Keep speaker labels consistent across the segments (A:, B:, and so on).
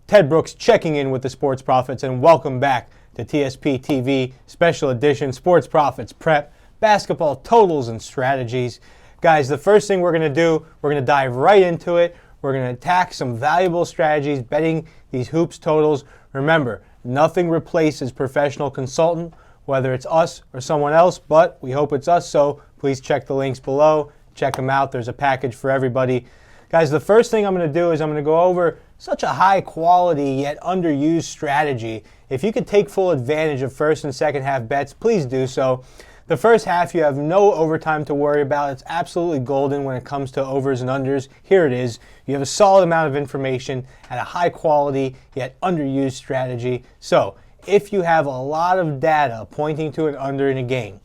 A: Ted Brooks checking in with the Sports Prophets, and welcome back to TSP TV Special Edition Sports Prophets Prep Basketball Totals and Strategies. Guys, the first thing we're going to do, we're going to dive right into it. We're going to attack some valuable strategies, betting these hoops totals. Remember, nothing replaces professional consultant, whether it's us or someone else, but we hope it's us, so please check the links below. Check them out. There's a package for everybody. Guys, the first thing I'm going to do is I'm going to go over such a high quality yet underused strategy. If you could take full advantage of first and second half bets, please do so. The first half, you have no overtime to worry about. It's absolutely golden when it comes to overs and unders. Here it is. You have a solid amount of information at a high quality yet underused strategy. So if you have a lot of data pointing to an under in a game,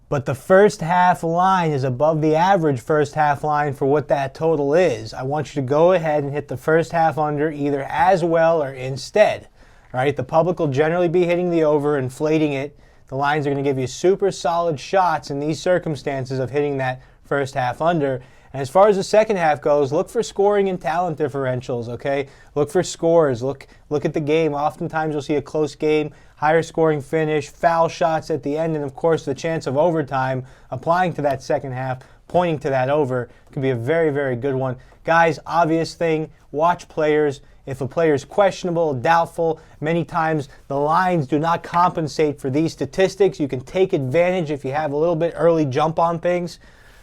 A: but the first half line is above the average first half line for what that total is, I want you to go ahead and hit the first half under either as well or instead. All right, the public will generally be hitting the over, inflating it. The lines are going to give you super solid shots in these circumstances of hitting that first half under. And as far as the second half goes, look for scoring and talent differentials, okay? Look for scores. Look at the game. Oftentimes you'll see a close game, higher scoring finish, foul shots at the end, and of course the chance of overtime applying to that second half, pointing to that over, could be a very, very good one. Guys, obvious thing, watch players. If a player is questionable, doubtful, many times the lines do not compensate for these statistics. You can take advantage if you have a little bit early jump on things,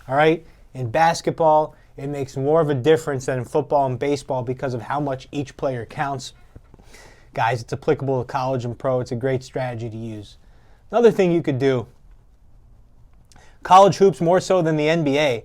A: all right? In basketball, it makes more of a difference than in football and baseball because of how much each player counts. Guys, it's applicable to college and pro. It's a great strategy to use. Another thing you could do, college hoops more so than the NBA.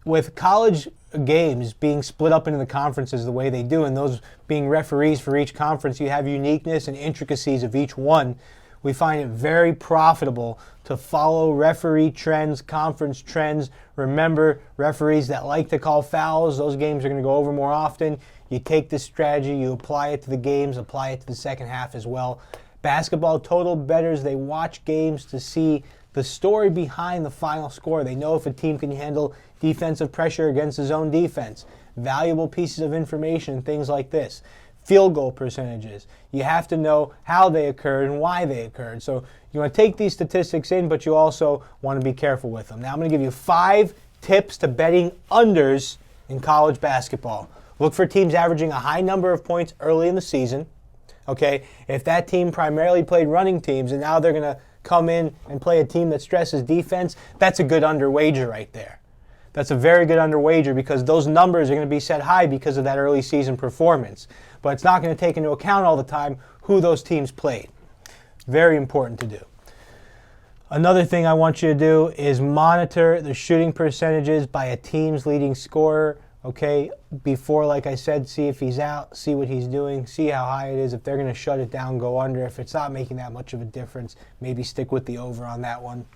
A: With college games being split up into the conferences the way they do, and those being referees for each conference, you have uniqueness and intricacies of each one. We find it very profitable to follow referee trends, conference trends. Remember, referees that like to call fouls, those games are going to go over more often. You take this strategy, you apply it to the games, apply it to the second half as well. Basketball total bettors, they watch games to see the story behind the final score. They know if a team can handle defensive pressure against his own defense. Valuable pieces of information, things like this. Field goal percentages. You have to know how they occurred and why they occurred. So you want to take these statistics in, but you also want to be careful with them. Now I'm going to give you 5 tips to betting unders in college basketball. Look for teams averaging a high number of points early in the season. Okay, if that team primarily played running teams and now they're going to come in and play a team that stresses defense, that's a good under wager right there. That's a very good under wager because those numbers are going to be set high because of that early season performance. But it's not going to take into account all the time who those teams played. Very important to do. Another thing I want you to do is monitor the shooting percentages by a team's leading scorer. Okay, before, like I said, see if he's out, see what he's doing, see how high it is. If they're going to shut it down, go under. If it's not making that much of a difference, maybe stick with the over on that one.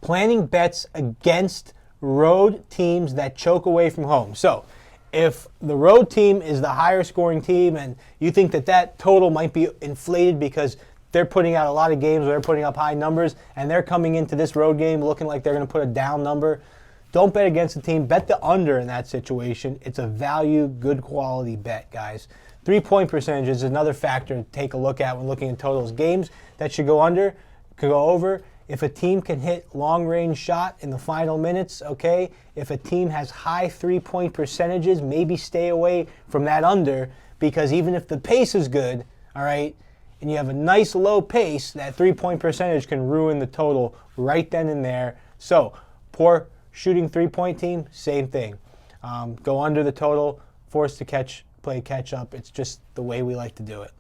A: Planning bets against road teams that choke away from home. So if the road team is the higher scoring team and you think that that total might be inflated because they're putting out a lot of games where they're putting up high numbers and they're coming into this road game looking like they're going to put a down number, don't bet against the team. Bet the under in that situation. It's a value, good quality bet, guys. 3-point percentage is another factor to take a look at when looking at totals. Games that should go under, could go over. If a team can hit long-range shot in the final minutes, okay? If a team has high 3-point percentages, maybe stay away from that under because even if the pace is good, all right, and you have a nice low pace, that 3-point percentage can ruin the total right then and there. So, poor shooting 3-point team, same thing. Go under the total, forced to play catch up. It's just the way we like to do it.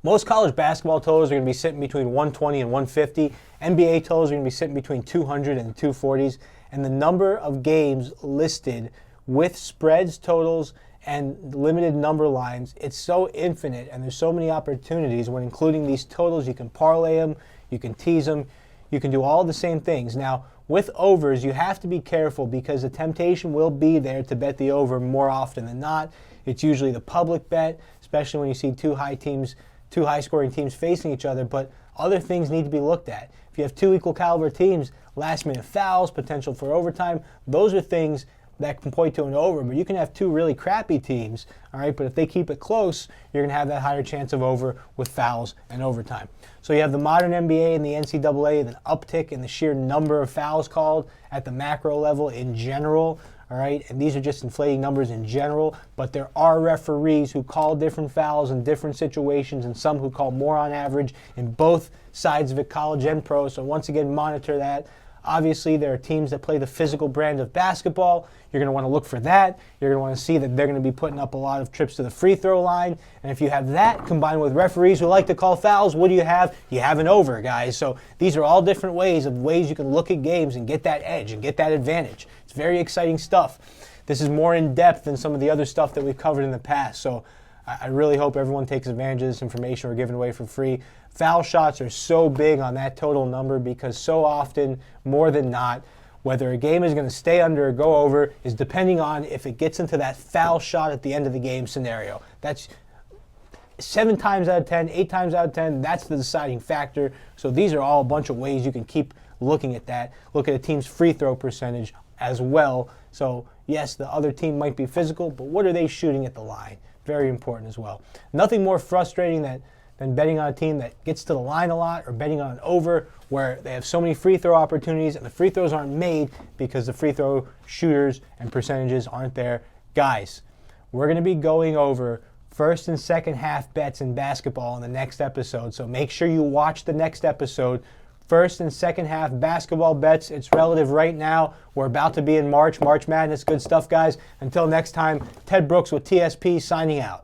A: Most college basketball totals are going to be sitting between 120 and 150. NBA totals are going to be sitting between 200 and 240s. And the number of games listed with spreads, totals, and limited number lines, it's so infinite and there's so many opportunities when including these totals. You can parlay them, you can tease them, you can do all the same things. Now, with overs, you have to be careful because the temptation will be there to bet the over more often than not. It's usually the public bet, especially when you see two high-scoring teams facing each other, but other things need to be looked at. If you have two equal caliber teams, last-minute fouls, potential for overtime, those are things that can point to an over, but you can have two really crappy teams, all right? But if they keep it close, you're going to have that higher chance of over with fouls and overtime. So you have the modern NBA and the NCAA, an uptick in the sheer number of fouls called at the macro level in general, all right? And these are just inflating numbers in general, but there are referees who call different fouls in different situations and some who call more on average in both sides of it, college and pro. So once again, monitor that. Obviously, there are teams that play the physical brand of basketball. You're going to want to look for that. You're going to want to see that they're going to be putting up a lot of trips to the free throw line. And if you have that combined with referees who like to call fouls, what do you have? You have an over, guys. So these are all different ways you can look at games and get that edge and get that advantage. It's very exciting stuff. This is more in depth than some of the other stuff that we've covered in the past. So I really hope everyone takes advantage of this information we're giving away for free. Foul shots are so big on that total number because so often, more than not, whether a game is going to stay under or go over is depending on if it gets into that foul shot at the end of the game scenario. That's 7 times out of 10, 8 times out of 10, that's the deciding factor. So these are all a bunch of ways you can keep looking at that. Look at a team's free throw percentage as well. So yes, the other team might be physical, but what are they shooting at the line? Very important as well. Nothing more frustrating than betting on a team that gets to the line a lot or betting on an over where they have so many free throw opportunities and the free throws aren't made because the free throw shooters and percentages aren't there. Guys, we're going to be going over first and second half bets in basketball in the next episode, so make sure you watch the next episode. First and second half basketball bets, it's relative right now. We're about to be in March Madness. Good stuff, guys. Until next time, Ted Brooks with TSP signing out.